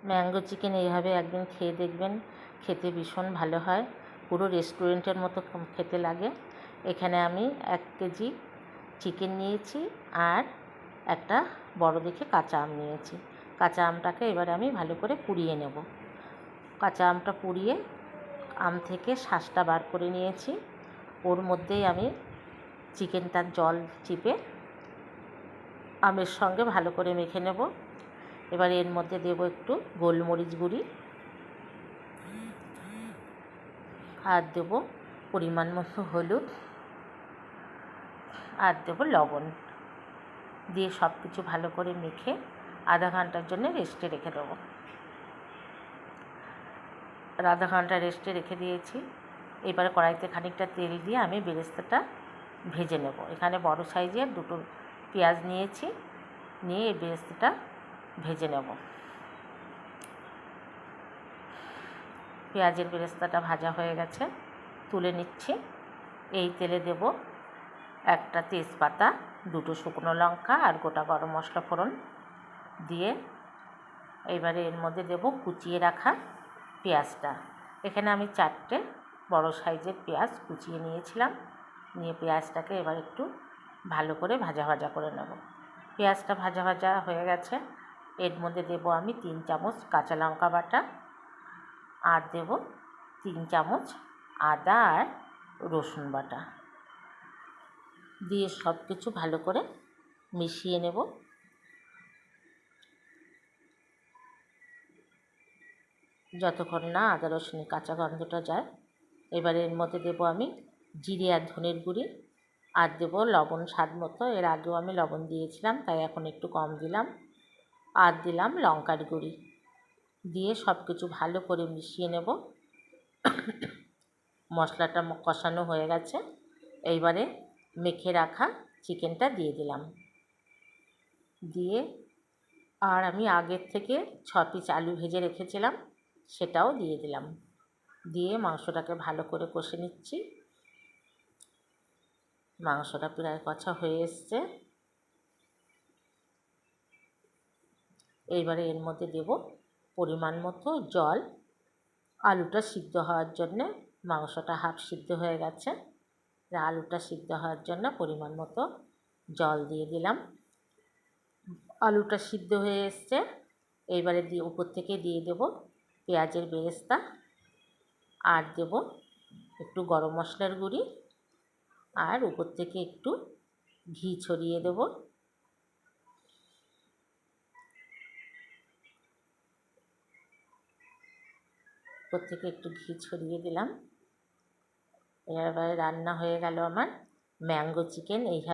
Mango chicken এইভাবে একদিন খেয়ে দেখবেন, খেতে ভীষণ ভালো হয়, পুরো রেস্টুরেন্টের মতো খেতে লাগে। এখানে আমি 1 কেজি চিকেন নিয়েছি আর একটা বড় দেখে কাঁচা আম নিয়েছি। কাঁচা আমটাকে এবার আমি ভালো করে পুড়িয়ে নেব। কাঁচা আমটা পুড়িয়ে আম থেকে শাঁসটা বার করে নিয়েছি। ওর মধ্যেই আমি চিকেনটার জল চিপে আমের সঙ্গে ভালো করে মেখে নেব। এবার এর মধ্যে দেব একটু গোলমরিচ গুঁড়ি আর দেব পরিমাণ মতো হলুদ আর দেব লবণ, দিয়ে সব কিছু ভালো করে মেখে আধা ঘন্টার জন্য রেস্টে রেখে দেবো। আধা ঘন্টা রেস্টে রেখে দিয়েছি। এবারে কড়াইতে খানিকটা তেল দিয়ে আমি বেরেস্তাটা ভেজে নেব। এখানে বড় সাইজের 2টো পেঁয়াজ নিয়েছি, নিয়ে এই বেরেস্তাটা ভেজে নেব। পেঁয়াজের বেরেস্তাটা ভাজা হয়ে গেছে, তুলে নিচ্ছি। এই তেলে দেব একটা তেজপাতা, 2টো শুকনো লঙ্কা আর গোটা গরম মশলা ফোড়ন দিয়ে এবারে এর মধ্যে দেব কুচিয়ে রাখা পেঁয়াজটা। এখানে আমি 4টে বড় সাইজের পেঁয়াজ কুচিয়ে নিয়েছিলাম। নিয়ে পেঁয়াজটাকে এবার একটু ভালো করে ভাজা ভাজা করে নেব। পেঁয়াজটা ভাজা ভাজা হয়ে গেছে। এর মধ্যে দেব আমি 3 চামচ কাঁচা লঙ্কা বাটা আর দেব 3 চামচ আদা আর রসুন বাটা, দিয়ে সব কিছু ভালো করে মিশিয়ে নেব। যতক্ষণ না আদা রসুনের কাঁচা গন্ধটা যায়। এবারে এর মধ্যে দেব আমি জিরে আর ধনের গুঁড়ি আর দেব লবণ স্বাদ মতো। এর আগেও আমি লবণ দিয়েছিলাম, তাই এখন একটু কম দিলাম। আর দিলাম লঙ্কার গুঁড়ি, দিয়ে সব কিছু ভালো করে মিশিয়ে নেব। মশলাটা কষানো হয়ে গেছে। এইবারে মেখে রাখা চিকেনটা দিয়ে দিলাম, দিয়ে আর আমি আগের থেকে 6 পিস আলু ভেজে রেখেছিলাম সেটাও দিয়ে দিলাম, দিয়ে মাংসটাকে ভালো করে কষে নিচ্ছি। মাংসটা প্রায় কষা হয়ে এসছে। এইবারে এর মধ্যে দেব পরিমাণ মতো জল। আলুটা সিদ্ধ হওয়ার জন্যে, মাংসটা হাফ সিদ্ধ হয়ে গেছে, আলুটা সিদ্ধ হওয়ার জন্য পরিমাণ মতো জল দিয়ে দিলাম। আলুটা সিদ্ধ হয়ে এসছে। এইবারে উপর থেকে দিয়ে দেব পেঁয়াজের বেরেস্তা আর দেব একটু গরম মশলার গুঁড়ি আর উপর থেকে একটু ঘি ছড়িয়ে দেব। উপর থেকে একটু ঘি ছড়িয়ে দিলাম। এবারে রান্না হয়ে গেল আমার ম্যাঙ্গো চিকেন। এইভাবে